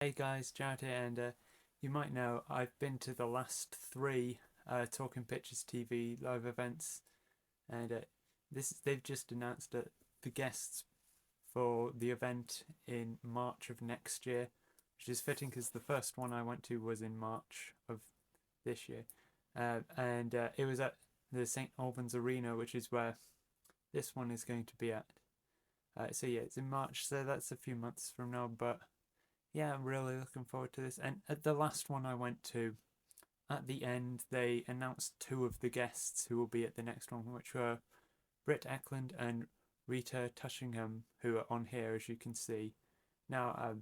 Hey guys, Jared here, and you might know I've been to the last three Talking Pictures TV live events, and they've just announced the guests for the event in March of next year, which is fitting because the first one I went to was in March of this year, and it was at the St Albans Arena, which is where this one is going to be at. So yeah, it's in March, so that's a few months from now, but yeah, I'm really looking forward to this. And at the last one I went to, at the end, they announced two of the guests who will be at the next one, which were Britt Eklund and Rita Tushingham, who are on here, as you can see. Now,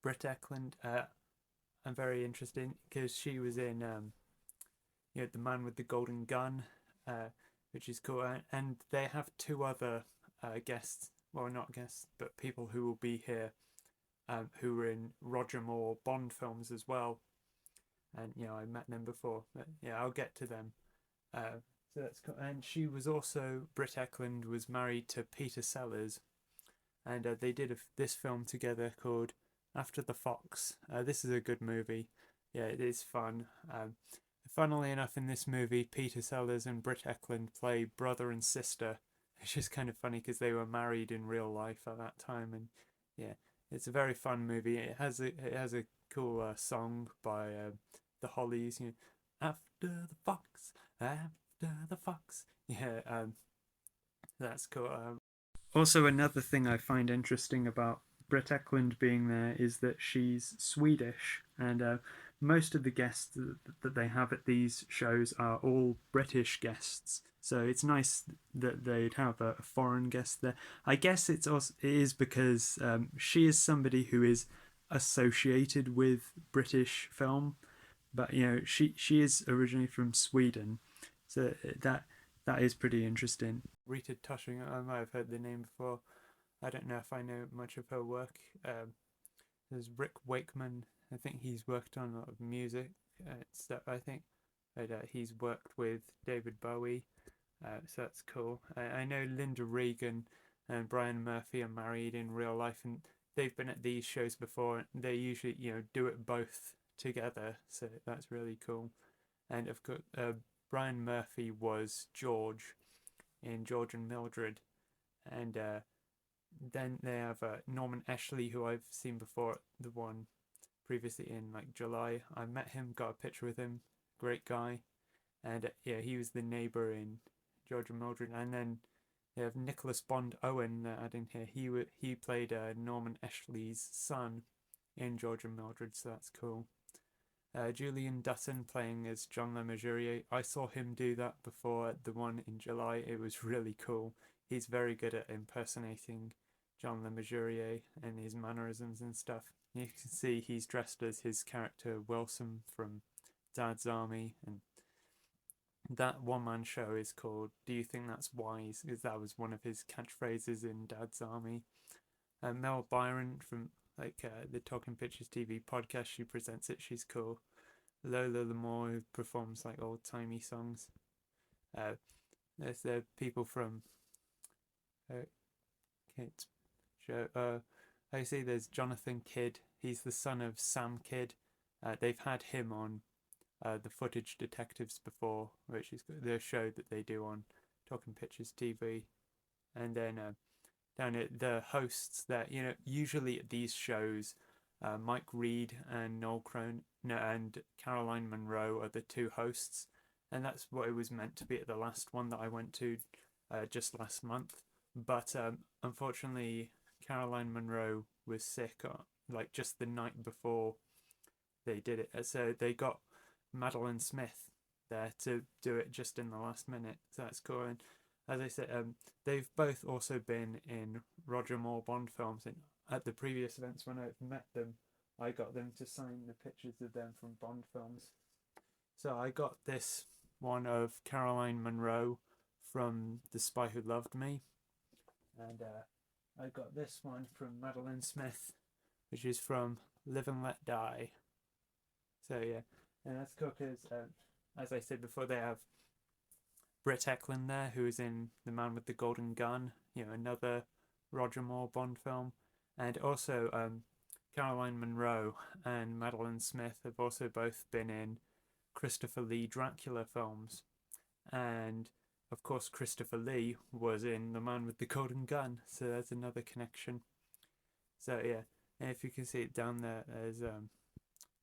Britt Eklund, I'm very interested in because she was in, The Man with the Golden Gun, which is cool. And they have two other guests, well, not guests, but people who will be here who were in Roger Moore Bond films as well. And I met them before, but yeah, I'll get to them. So that's cool. And she was also Britt Eklund was married to Peter Sellers, and they did this film together called After the Fox. This is a good movie. Yeah, it is fun. Funnily enough, in this movie, Peter Sellers and Britt Eklund play brother and sister. It's just kind of funny because they were married in real life at that time, and yeah, it's a very fun movie. It has a cool song by the Hollies. After the fox, after the fox. Yeah, that's cool. Also, another thing I find interesting about Britt Eklund being there is that she's Swedish, and most of the guests that they have at these shows are all British guests. So it's nice that they'd have a foreign guest there. I guess it is because she is somebody who is associated with British film, but she is originally from Sweden, so that is pretty interesting. Rita Tushing, I might have heard the name before. I don't know if I know much of her work. There's Rick Wakeman. I think he's worked on a lot of music stuff. I think, but he's worked with David Bowie, so that's cool. I know Linda Regan and Brian Murphy are married in real life, and they've been at these shows before. They usually, do it both together, so that's really cool. And of course, Brian Murphy was George in George and Mildred, and then they have Norman Ashley, who I've seen before, the one previously in like July. I met him, got a picture with him, great guy, and yeah, he was the neighbor in George and Mildred. And then they have Nicholas Bond Owen that in here. He played Norman Ashley's son in George and Mildred, so that's cool. Julian Dutton playing as John Le Mesurier. I saw him do that before the one in July. It was really cool. He's very good at impersonating John Le Mesurier and his mannerisms and stuff. You can see he's dressed as his character Wilson from Dad's Army, and that one-man show is called "Do You Think That's Wise?" because that was one of his catchphrases in Dad's Army. Mel Byron from the Talking Pictures TV podcast, she presents it. She's cool. Lola Lamore, who performs like old timey songs. Uh, there's the people from Kids show. I see there's Jonathan Kidd. He's the son of Sam Kidd. They've had him on the Footage Detectives before, which is the show that they do on Talking Pictures TV. And then down at the hosts that usually at these shows, Mike Reed and Noel Crone and Caroline Munro are the two hosts, and that's what it was meant to be at the last one that I went to just last month. But unfortunately, Caroline Munro was sick like just the night before they did it, so they got Madeline Smith there to do it just in the last minute. So that's cool. And as I said, they've both also been in Roger Moore Bond films. And at the previous events when I've met them, I got them to sign the pictures of them from Bond films. So I got this one of Caroline Munro from The Spy Who Loved Me, and I got this one from Madeline Smith, which is from Live and Let Die. So yeah, and that's cool because, as I said before, they have Britt Eklund there, who is in The Man with the Golden Gun, another Roger Moore Bond film, and also Caroline Munro and Madeline Smith have also both been in Christopher Lee Dracula films, and of course Christopher Lee was in The Man with the Golden Gun, so that's another connection. So yeah, and if you can see it down there, there's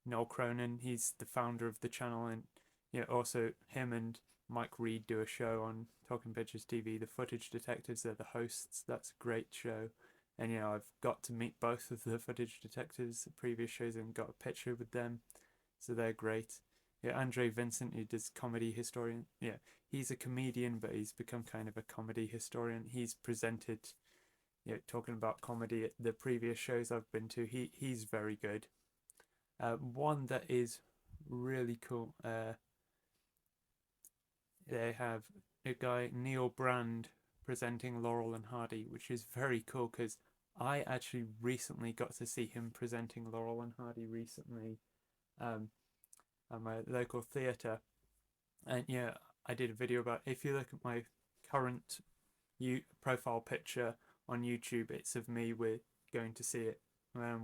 Noel Cronin. He's the founder of the channel, and yeah, also him and Mike Reed do a show on Talking Pictures TV. The Footage Detectives, they're the hosts. That's a great show. And you know, I've got to meet both of the Footage Detectives at previous shows and got a picture with them, so they're great. Yeah, Andre Vincent, who does comedy historian. Yeah, he's a comedian, but he's become kind of a comedy historian. He's presented, you know, talking about comedy at the previous shows I've been to. He's very good. One that is really cool. They have a guy, Neil Brand, presenting Laurel and Hardy, which is very cool because I actually recently got to see him presenting Laurel and Hardy recently, at my local theatre. And yeah, I did a video about, if you look at my current profile picture on YouTube, it's of me with going to see it,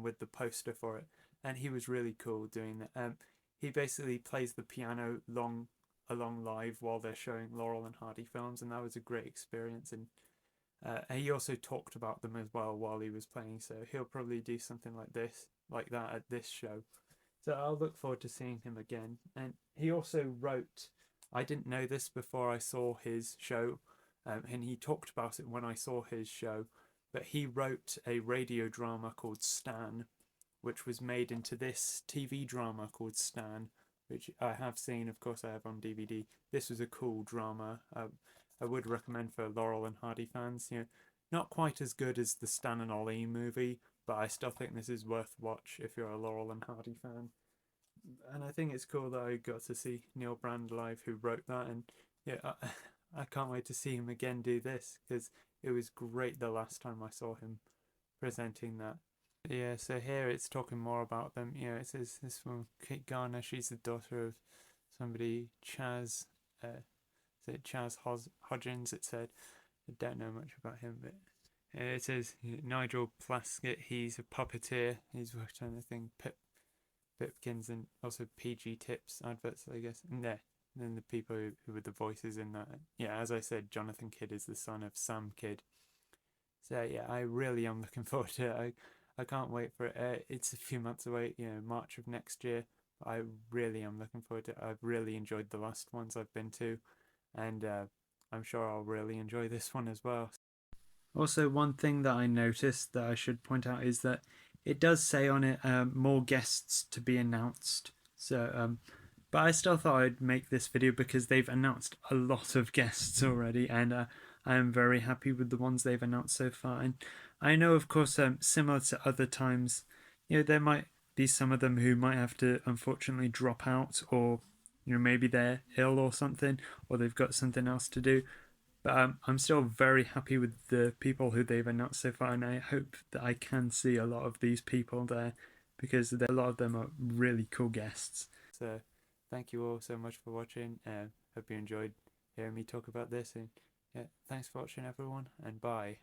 with the poster for it, and he was really cool doing that. He basically plays the piano along live while they're showing Laurel and Hardy films, and that was a great experience. And he also talked about them as well while he was playing, so he'll probably do something like that at this show. So I'll look forward to seeing him again. And he also wrote, I didn't know this before I saw his show, and he talked about it when I saw his show, but he wrote a radio drama called Stan, which was made into this TV drama called Stan, which I have seen, of course I have on DVD. This was a cool drama. I would recommend for Laurel and Hardy fans. You know, not quite as good as the Stan and Ollie movie, but I still think this is worth watch if you're a Laurel and Hardy fan. And I think it's cool that I got to see Neil Brand live, who wrote that, and yeah, I can't wait to see him again do this because it was great the last time I saw him presenting that. Yeah, so here it's talking more about them. You know, it says this one, Kate Garner, she's the daughter of somebody, Chaz, is it Chaz Hodgins, it said. I don't know much about him, but it says Nigel Plaskett, he's a puppeteer. He's worked on, I think, Pipkins and also PG Tips adverts, I guess. And there, and then the people who were the voices in that. Yeah, as I said, Jonathan Kidd is the son of Sam Kidd. So yeah, I really am looking forward to it. I can't wait for it. It's a few months away, you know, March of next year. But I really am looking forward to it. I've really enjoyed the last ones I've been to, and I'm sure I'll really enjoy this one as well. Also, one thing that I noticed that I should point out is that it does say on it more guests to be announced. So, but I still thought I'd make this video because they've announced a lot of guests already, and I am very happy with the ones they've announced so far. And I know, of course, similar to other times, you know, there might be some of them who might have to unfortunately drop out, or you know, maybe they're ill or something, or they've got something else to do. But I'm still very happy with the people who they've announced so far, and I hope that I can see a lot of these people there because a lot of them are really cool guests. So thank you all so much for watching. Hope you enjoyed hearing me talk about this. And yeah, thanks for watching, everyone, and bye.